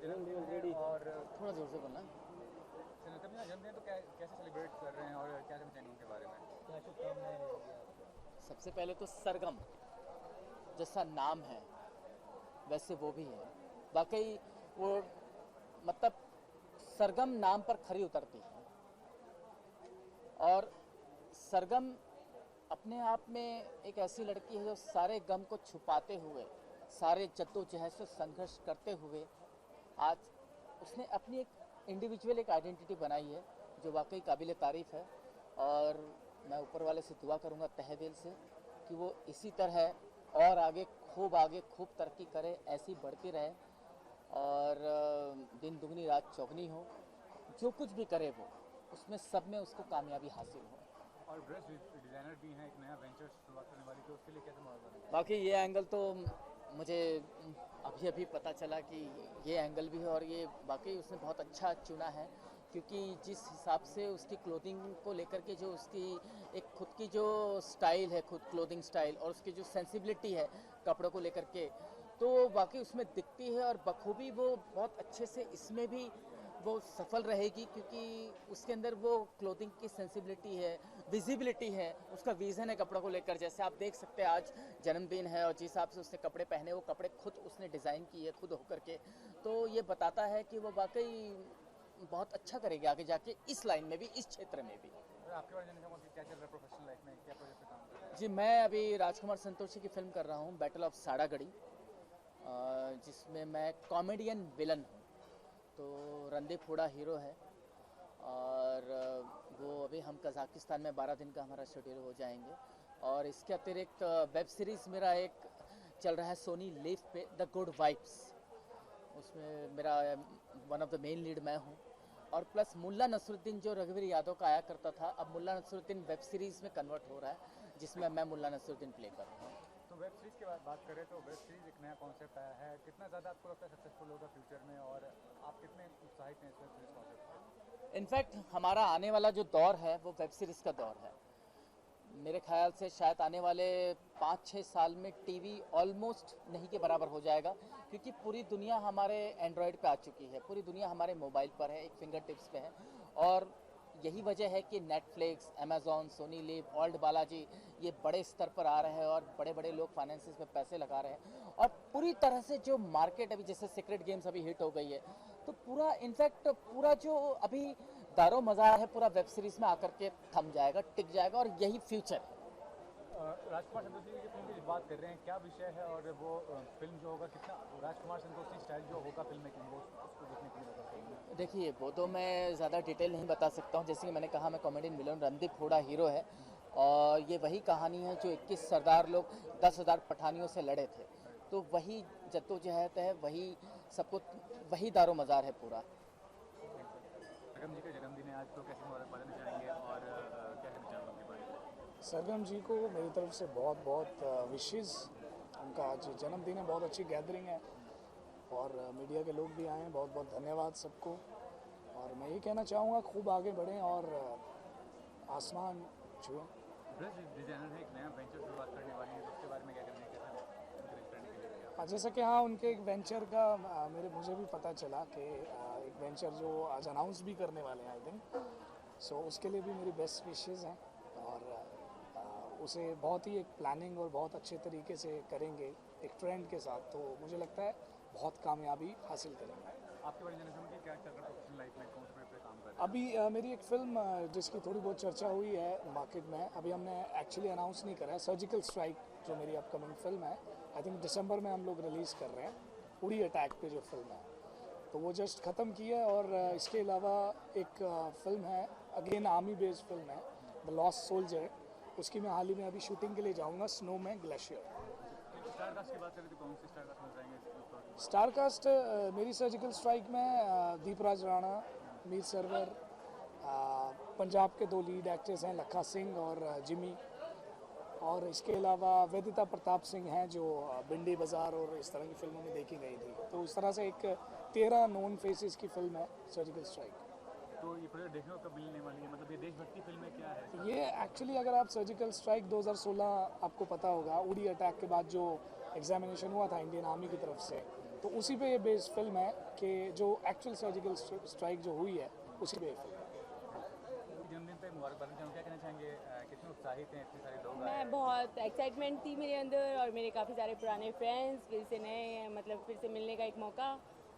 जन्मदिन और थोड़ा जोर से बोलना। कभी ना जन्मदिन तो कैसे सेलिब्रेट कर रहे हैं और क्या कहना चाहेंगे उनके बारे में? क्या शुभकामनाएं रहेंगी आप? सबसे पहले तो सरगम जैसा नाम है वैसे वो भी है। वाकई वो मतलब सरगम नाम पर खरी उतरती है। और सरगम अपने आप में एक ऐसी लड़की है जो सारे गम को छुपाते हुए, सारे जद्दोजहद से संघर्ष करते हुए आज उसने अपनी एक इंडिविजुअल एक आइडेंटिटी बनाई है जो वाकई काबिल तारीफ़ है। और मैं ऊपर वाले से दुआ करूँगा तहे दिल से कि वो इसी तरह और आगे खूब तरक्की करे, ऐसी बढ़ती रहे और दिन दुगनी रात चौगनी हो। जो कुछ भी करे वो उसमें सब में उसको कामयाबी हासिल हो। और ड्रेस डिज़ाइनर भी हैं, एक नया वेंचर शुरुआत करने वाली, तो उसके लिए कैसे माहौल बना? बाकी ये एंगल तो मुझे अभी अभी पता चला कि ये एंगल भी है और ये वाकई उसने बहुत अच्छा चुना है, क्योंकि जिस हिसाब से उसकी क्लोथिंग को लेकर के जो उसकी एक खुद की जो स्टाइल है, खुद क्लोथिंग स्टाइल और उसकी जो सेंसिबिलिटी है कपड़ों को लेकर के, तो वाकई उसमें दिखती है और बखूबी वो बहुत अच्छे से इसमें भी वो सफल रहेगी, क्योंकि उसके अंदर वो क्लोथिंग की सेंसिबिलिटी है, विजिबिलिटी है, उसका विज़न है कपड़ों को लेकर। जैसे आप देख सकते हैं आज जन्मदिन है और जिस हिसाब से उसने कपड़े पहने, वो कपड़े खुद उसने डिज़ाइन किए खुद होकर के, तो ये बताता है कि वो वाकई बहुत अच्छा करेगी आगे जाके इस लाइन में भी, इस क्षेत्र में भी। तो आपके बारे में जानना चाहूँगा कि क्या चल रहा है प्रोफेशनल लाइफ में, क्या प्रोजेक्ट पे काम कर रहे हैं? जी, मैं अभी राजकुमार संतोषी की फिल्म कर रहा हूँ, बैटल ऑफ साड़ागढ़ी, जिसमें मैं कॉमेडियन विलन हूँ। तो रणदीप हुडा हीरो है और वो अभी हम कज़ाकिस्तान में 12 दिन का हमारा शेड्यूल हो जाएंगे। और इसके अतिरिक्त वेब सीरीज़ मेरा एक चल रहा है सोनी लिव पे, द गुड वाइब्स। उसमें मेरा one of the main lead मैं हूँ। और प्लस मुल्ला नसरुद्दीन जो रघुवीर यादव का आया करता था, अब मुल्ला नसरुद्दीन वेब सीरीज़ में कन्वर्ट हो रहा है, जिसमें मैं मुल्ला नसरुद्दीन प्ले कर रहा हूँ। तो वेब सीरीज़ की बात करें तो वेब सीरीज़ एक नया कॉन्सेप्ट आया है, कितना ज़्यादा आपको लगता है सक्सेसफुल होगा फ्यूचर में, और आप कितने उत्साहित हैं इस वेब सीरीज़ कॉन्सेप्ट पर? इनफैक्ट हमारा आने वाला जो दौर है वो वेब सीरीज़ का दौर है। मेरे ख्याल से शायद आने वाले 5-6 साल में टीवी ऑलमोस्ट नहीं के बराबर हो जाएगा, क्योंकि पूरी दुनिया हमारे एंड्रॉयड पे आ चुकी है, पूरी दुनिया हमारे मोबाइल पर है, एक फिंगर टिप्स पे है। और यही वजह है कि Netflix, Amazon, Sony LIV, ALT Balaji ये बड़े स्तर पर आ रहे हैं और बड़े बड़े लोग फाइनेंसिस में पैसे लगा रहे हैं। और पूरी तरह से जो मार्केट अभी, जैसे सीक्रेट गेम्स अभी हिट हो गई है, तो पूरा इनफैक्ट पूरा जो अभी दारो मज़ार है पूरा वेब सीरीज़ में आकर के थम जाएगा, टिक जाएगा, और यही फ्यूचर है। राजकुमार संतोषी की फिल्म की बात कर रहे हैं, क्या विषय है और वो फिल्म जो होगा, कितना राजकुमार संतोषी स्टाइल जो होगा फिल्म मेकिंग, वो उसको देखने के लिए होगा फिल्म में? देखिए, वो तो मैं ज़्यादा डिटेल नहीं बता सकता हूँ। जैसे कि मैंने कहा, मैं comedian villain, Randeep Hooda hero है और ये वही कहानी है जो 21 सरदार लोग 10,000 पठानियों से लड़े थे। तो वही जद्दोजहद है, वही सब कुछ, वही दारो मज़ार है पूरा। सरगम जी का जन्मदिन है आज, तो कैसे मुबारकबाद देना चाहेंगे और क्या कहना चाहेंगे उनके बारे में? सरगम जी को मेरी तरफ से बहुत बहुत विशेस। उनका आज जन्मदिन है, बहुत अच्छी गैदरिंग है और मीडिया के लोग भी आए हैं, बहुत बहुत धन्यवाद सबको। और मैं ये कहना चाहूँगा खूब आगे बढ़ें और आसमान छुएं। ड्रेस डिज़ाइनर है, एक नया वेंचर शुरुआत करने वाली है, तो उसके बारे में क्या करने कैसे encourage करने के लिए क्या? जैसा कि हाँ, उनके एक वेंचर का मुझे भी पता चला कि एक वेंचर जो आज अनाउंस भी करने वाले हैं आई थिंक। सो उसके लिए भी मेरी बेस्ट विशेज़ हैं और उसे बहुत ही एक प्लानिंग और बहुत अच्छे तरीके से करेंगे एक ट्रेंड के साथ, तो मुझे लगता है बहुत कामयाबी हासिल करेंगे। आपके बारे में जानना चाहूँगा कि क्या चल रहा है प्रोफेशनल लाइफ में, कौन से पे काम कर रहे हैं? अभी मेरी एक फ़िल्म जिसकी थोड़ी बहुत चर्चा हुई है मार्केट में, अभी हमने एक्चुअली अनाउंस नहीं करा है, सर्जिकल स्ट्राइक जो मेरी अपकमिंग फ़िल्म है, आई थिंक दिसंबर में हम लोग रिलीज़ कर रहे हैं। उड़ी अटैक पे जो फिल्म है, तो वो जस्ट ख़त्म की है। और इसके अलावा एक फ़िल्म है, अगेन आर्मी बेस्ड फिल्म है, द लॉस्ट सोल्जर। उसकी मैं हाल ही में अभी शूटिंग के लिए जाऊंगा स्नो में, ग्लेशियर। स्टार कास्ट की बात करें तो कौन सी स्टार कास्ट मिल जाएंगे इस प्रोजेक्ट स्टार कास्ट मेरी सर्जिकल स्ट्राइक में दीपराज राणा, मीर सरवर, पंजाब के दो लीड एक्टर्स हैं लखा सिंह और जिमी, और इसके अलावा वेदिता प्रताप सिंह हैं जो बिंडी बाज़ार और इस तरह की फिल्मों में देखी गई थी। तो इस तरह से एक 13 नोन फेसेस की फिल्म है सर्जिकल स्ट्राइक। में? तो ये प्रोजेक्ट देखने को कब मिलने वाली है, मतलब ये देशभक्ति फिल्म है, क्या है? ये एक्चुअली अगर आप सर्जिकल स्ट्राइक 2016 आपको पता होगा, उड़ी अटैक के बाद जो एग्जामिनेशन हुआ था इंडियन आर्मी की तरफ से, तो उसी पे ये बेस्ड फिल्म है कि जो एक्चुअल सर्जिकल स्ट्राइक जो हुई है उसी पे ये फिल्म है। जन्मदिन पे मुबारकबाद देना क्या कहना चाहेंगे, कितने उत्साहित हैं इतने सारे लोग आए मैं बहुत एक्साइटमेंट थी मेरे अंदर, और मेरे काफ़ी सारे पुराने फ्रेंड्स फिर से नए, मतलब फिर से मिलने का एक मौका,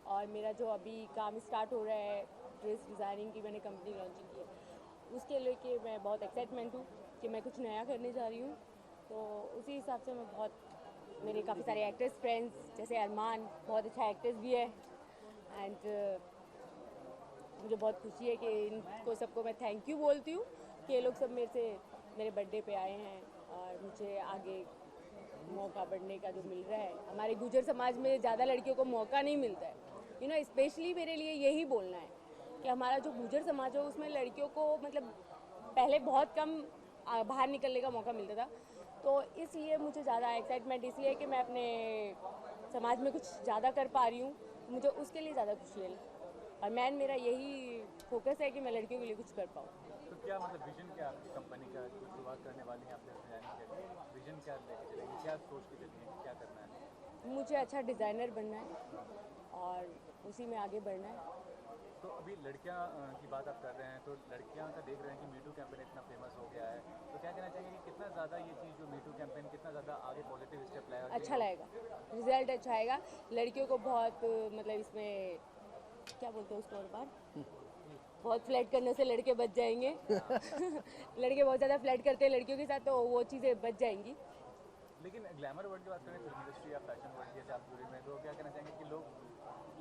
और मेरा जो अभी काम स्टार्ट हो रहा है ड्रेस डिज़ाइनिंग की, मैंने कंपनी लॉन्चिंग की है, उसके लेके मैं बहुत एक्साइटमेंट हूँ कि मैं कुछ नया करने जा रही हूँ। तो उसी हिसाब से मैं बहुत, मेरे काफ़ी सारे एक्टर्स फ्रेंड्स जैसे अरमान बहुत अच्छा एक्ट्रेस भी है, एंड मुझे बहुत खुशी है कि इनको सबको मैं थैंक यू बोलती हूँ कि ये लोग सब मेरे से मेरे बर्थडे पे आए हैं, और मुझे आगे मौका बढ़ने का जो मिल रहा है। हमारे गुजर समाज में ज़्यादा लड़कियों को मौका नहीं मिलता है, स्पेशली मेरे लिए यही बोलना है कि हमारा जो गुजर समाज है उसमें लड़कियों को मतलब पहले बहुत कम बाहर निकलने का मौका मिलता था। तो इसलिए मुझे ज़्यादा एक्साइटमेंट इसलिए है कि मैं अपने समाज में कुछ ज़्यादा कर पा रही हूँ, मुझे उसके लिए ज़्यादा खुशी है, और मेरा यही फोकस है कि मैं लड़कियों के लिए कुछ कर पाऊँ। तो क्या मतलब विजन क्या आपकी कंपनी का, जो शुरुआत करने वाली हैं आपने डिजाइनिंग के लिए, विजन क्या लेके चलेंगे, क्या सोच के चलेंगे, क्या करना है? मुझे अच्छा डिज़ाइनर बनना है और उसी में आगे बढ़ना है। तो अभी लड़कियां की बात आप कर रहे हैं, तो लड़कियां का देख रहे हैं कि मीटू कैंपेन इतना फेमस हो गया है, तो क्या कहना चाहेंगे कि कितना ज़्यादा ये चीज़ जो मीटू कैंपेन कितना ज़्यादा आगे पॉजिटिव स्टेप लाएगा? अच्छा लगेगा, रिजल्ट अच्छा आएगा, लड़कियों को बहुत मतलब इसमें क्या बोलते हैं उसको और बार बहुत फ्लर्ट करने से लड़के बच जाएंगे लड़के बहुत ज़्यादा फ्लर्ट करते हैं लड़कियों के साथ, तो वो चीज़ें बच जाएंगी। लेकिन ग्लैमर वर्ल्ड की बात करें, फिल्म इंडस्ट्री या फैशन वर्ल्ड जैसे आप जुड़े में, तो क्या कहना चाहेंगे कि लोग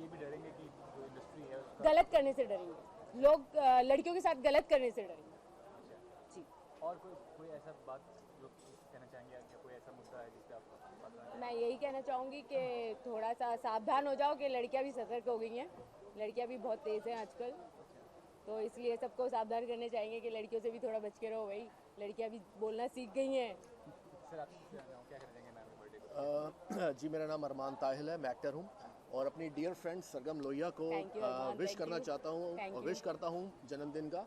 ये भी डरेंगे कि जो इंडस्ट्री है उसका गलत करने से डरेंगे लोग, लड़कियों के साथ गलत करने से डरेंगे जी। और कोई ऐसा बात जो कहना चाहेंगे, या कोई ऐसा मुद्दा है जिससे आप बात करना मैं यही कहना चाहूँगी कि थोड़ा सा सावधान हो जाओ कि लड़कियाँ भी सतर्क हो गई हैं, लड़कियाँ भी बहुत तेज़ हैं आजकल, तो इसलिए सबको सावधान करने चाहेंगे कि लड़कियों से भी थोड़ा बच के रहो भाई, लड़कियाँ भी बोलना सीख गई हैं। सर आप क्या कहना चाहेंगे मैम बर्थडे को? जी, मेरा नाम अरमान ताहिल है, मैं एक्टर हूँ और अपनी डियर फ्रेंड सरगम लोहिया को Thank you, Armaan, wish thank करना you. चाहता हूँ Thank और you. विश करता हूँ जन्मदिन का।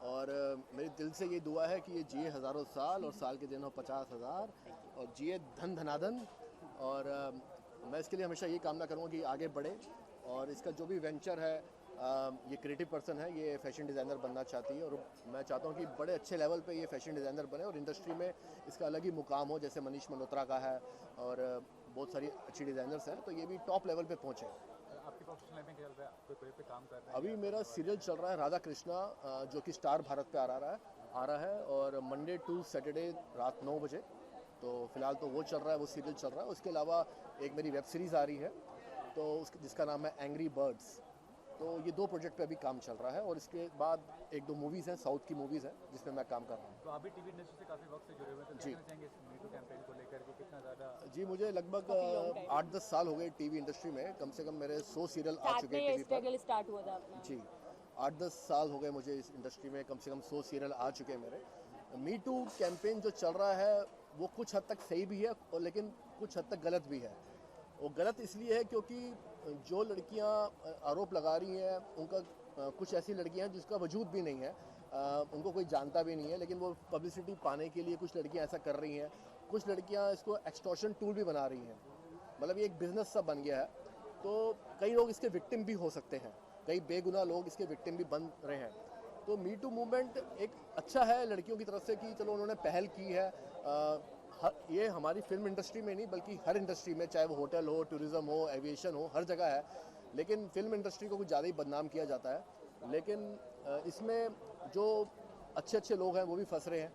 और मेरे दिल से ये दुआ है कि ये जिए हज़ारों साल और साल के दिन हो 50,000 और जिए धन धनाधन। और मैं इसके लिए हमेशा ये कामना करूँगा कि आगे बढ़े, और इसका जो भी वेंचर है, ये क्रिएटिव पर्सन है, ये फैशन डिज़ाइनर बनना चाहती है, और मैं चाहता हूँ कि बड़े अच्छे लेवल पे ये फैशन डिज़ाइनर बने और इंडस्ट्री में इसका अलग ही मुकाम हो, जैसे मनीष मल्होत्रा का है और बहुत सारी अच्छी डिज़ाइनर्स हैं, तो ये भी टॉप लेवल पे पहुँचे। आपकी प्रोफेशनल लाइफ में क्या चल रहा है, कोई प्रोजेक्ट पे काम कर रहे हैं? अभी मेरा सीरियल चल रहा है राधा कृष्णा, जो कि स्टार भारत पे आ रहा है और मंडे टू सैटरडे रात 9 बजे, तो फिलहाल तो वो चल रहा है, वो सीरियल चल रहा है। उसके अलावा एक मेरी वेब सीरीज़ आ रही है तो जिसका नाम है एंग्री बर्ड्स, तो ये 2 प्रोजेक्ट पे अभी काम चल रहा है, और इसके बाद 1-2 मूवीज़ हैं, साउथ की मूवीज़ हैं जिसमें मैं काम कर रहा हूँ। तो अभी टीवी इंडस्ट्री से काफ़ी वक्त से जुड़े हुए हैं, तो जी। क्या कहना चाहेंगे इस मीटू कैंपेन को लेकर के, कितना ज़्यादा? जी, मुझे लगभग 8-10 साल हो गए टीवी इंडस्ट्री में, कम से कम मेरे 100 सीरियल आ स्टार्ट चुके में हैं ये टीवी पर। स्ट्रगल स्टार्ट हुआ था अपना। जी, 8-10 साल हो गए मुझे इस इंडस्ट्री में, कम से कम 100 सीरियल आ चुके हैं मेरे। मी टू कैंपेन जो चल रहा है वो कुछ हद तक सही भी है और लेकिन कुछ हद तक गलत भी है। वो गलत इसलिए है क्योंकि जो लड़कियां आरोप लगा रही हैं उनका कुछ ऐसी लड़कियां हैं जिसका वजूद भी नहीं है, उनको कोई जानता भी नहीं है, लेकिन वो पब्लिसिटी पाने के लिए कुछ लड़कियां ऐसा कर रही हैं। कुछ लड़कियां इसको एक्सटॉर्शन टूल भी बना रही हैं, मतलब ये एक बिजनेस सा बन गया है। तो कई लोग इसके विक्टिम भी हो सकते हैं, कई बेगुनाह लोग इसके विक्टिम भी बन रहे हैं। तो मी टू मूवमेंट एक अच्छा है लड़कियों की तरफ से कि चलो उन्होंने पहल की है। ये हमारी फिल्म इंडस्ट्री में नहीं बल्कि हर इंडस्ट्री में, चाहे वो होटल हो, टूरिज़्म हो, एविएशन हो, हर जगह है, लेकिन फिल्म इंडस्ट्री को कुछ ज़्यादा ही बदनाम किया जाता है। लेकिन इसमें जो अच्छे लोग हैं वो भी फंस रहे हैं,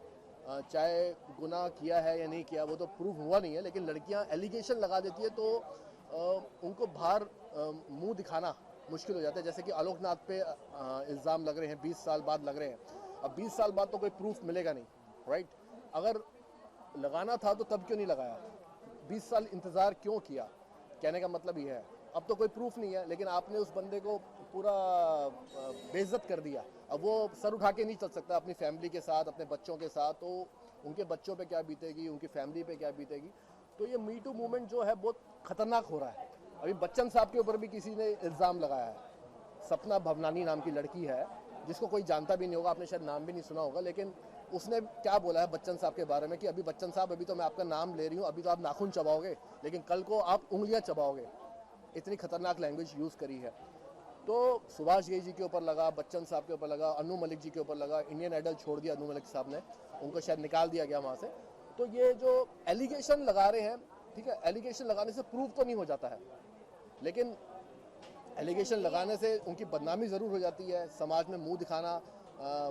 चाहे गुनाह किया है या नहीं किया वो तो प्रूव हुआ नहीं है, लेकिन लड़कियां एलिगेशन लगा देती है तो उनको बाहर मुंह दिखाना मुश्किल हो जाता है। जैसे कि आलोकनाथ पे इल्ज़ाम लग रहे हैं, 20 साल बाद लग रहे हैं। अब 20 साल बाद तो कोई प्रूफ मिलेगा नहीं, राइट? अगर लगाना था तो तब क्यों नहीं लगाया, 20 साल इंतज़ार क्यों किया? कहने का मतलब ये है, अब तो कोई प्रूफ नहीं है, लेकिन आपने उस बंदे को पूरा बेइज्जत कर दिया। अब वो सर उठा के नहीं चल सकता अपनी फैमिली के साथ, अपने बच्चों के साथ, तो उनके बच्चों पे क्या बीतेगी, उनकी फैमिली पे क्या बीतेगी। तो ये मी टू मूवमेंट जो है बहुत खतरनाक हो रहा है। अभी बच्चन साहब के ऊपर भी किसी ने इल्ज़ाम लगाया है, सपना भवनानी नाम की लड़की है जिसको कोई जानता भी नहीं होगा, आपने शायद नाम भी नहीं सुना होगा, लेकिन उसने क्या बोला है बच्चन साहब के बारे में कि अभी बच्चन साहब अभी तो मैं आपका नाम ले रही हूँ, अभी तो आप नाखून चबाओगे लेकिन कल को आप उंगलियां चबाओगे। इतनी खतरनाक लैंग्वेज यूज़ करी है। तो सुभाष घई जी के ऊपर लगा, बच्चन साहब के ऊपर लगा, अनु मलिक जी के ऊपर लगा। इंडियन आइडल छोड़ दिया अनु मलिक साहब ने, उनको शायद निकाल दिया गया वहाँ से। तो ये जो एलिगेशन लगा रहे हैं, ठीक है, एलिगेशन लगाने से प्रूव तो नहीं हो जाता है, लेकिन एलिगेशन लगाने से उनकी बदनामी ज़रूर हो जाती है, समाज में मुंह दिखाना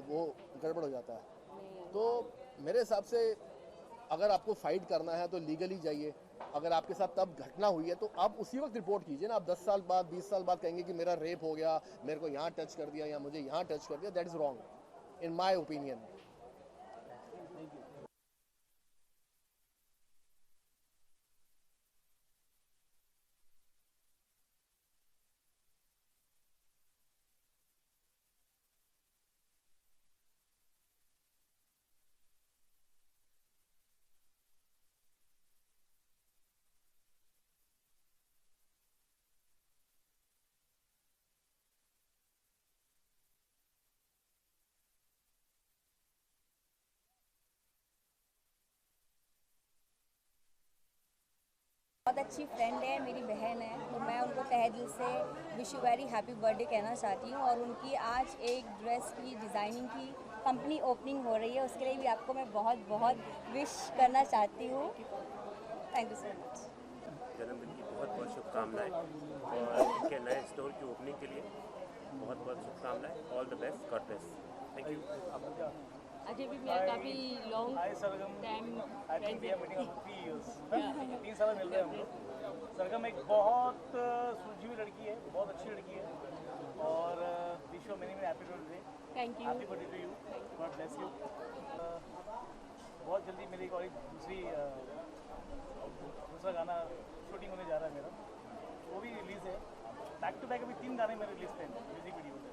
वो गड़बड़ हो जाता है। तो मेरे हिसाब से अगर आपको फाइट करना है तो लीगली जाइए। अगर आपके साथ तब घटना हुई है तो आप उसी वक्त रिपोर्ट कीजिए ना। आप 10 साल बाद 20 साल बाद कहेंगे कि मेरा रेप हो गया, मेरे को यहाँ टच कर दिया या मुझे यहाँ टच कर दिया, that is wrong in my opinion. बहुत अच्छी फ्रेंड है, मेरी बहन है, तो मैं उनको तहे दिल से wish you very happy birthday कहना चाहती हूँ। और उनकी आज एक ड्रेस की डिज़ाइनिंग की कंपनी ओपनिंग हो रही है, उसके लिए भी आपको मैं बहुत बहुत विश करना चाहती हूँ। Thank you so much. जन्मदिन की बहुत बहुत शुभकामनाएं और इनके नए स्टोर की ओपनिंग के लिए बहुत बहुत शुभकामनाएं। All the best, God bless. Thank you. Ajay भी मेरा काफ़ी लॉन्ग टाइम फ्रेंड है। 3 साल मिल रहे हैं हम लोग। सरगम एक बहुत सुलझी हुई लड़की है, बहुत अच्छी लड़की है और wish you many many happy birthday. Thank you. Happy birthday to you, God bless you. बहुत जल्दी मेरी और एक दूसरा गाना शूटिंग होने जा रहा है मेरा, वो भी रिलीज़ है। बैक टू बैक अभी 3 गाने मेरे रिलीज थे म्यूजिक वीडियो से।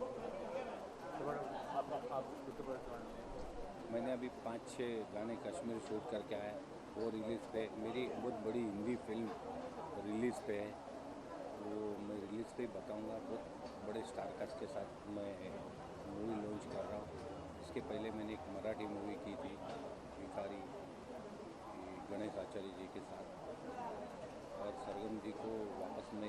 मैंने अभी 5-6 गाने कश्मीर शूट करके आया, वो रिलीज़ पे मेरी बहुत बड़ी हिंदी फिल्म रिलीज़ पे है, वो मैं रिलीज़ पे ही बताऊंगा। बहुत बड़े स्टार कास्ट के साथ मैं मूवी लॉन्च कर रहा हूँ। इसके पहले मैंने एक मराठी मूवी की थी भिखारी, गणेश आचार्य जी के साथ, और सरगम जी को वापस मैं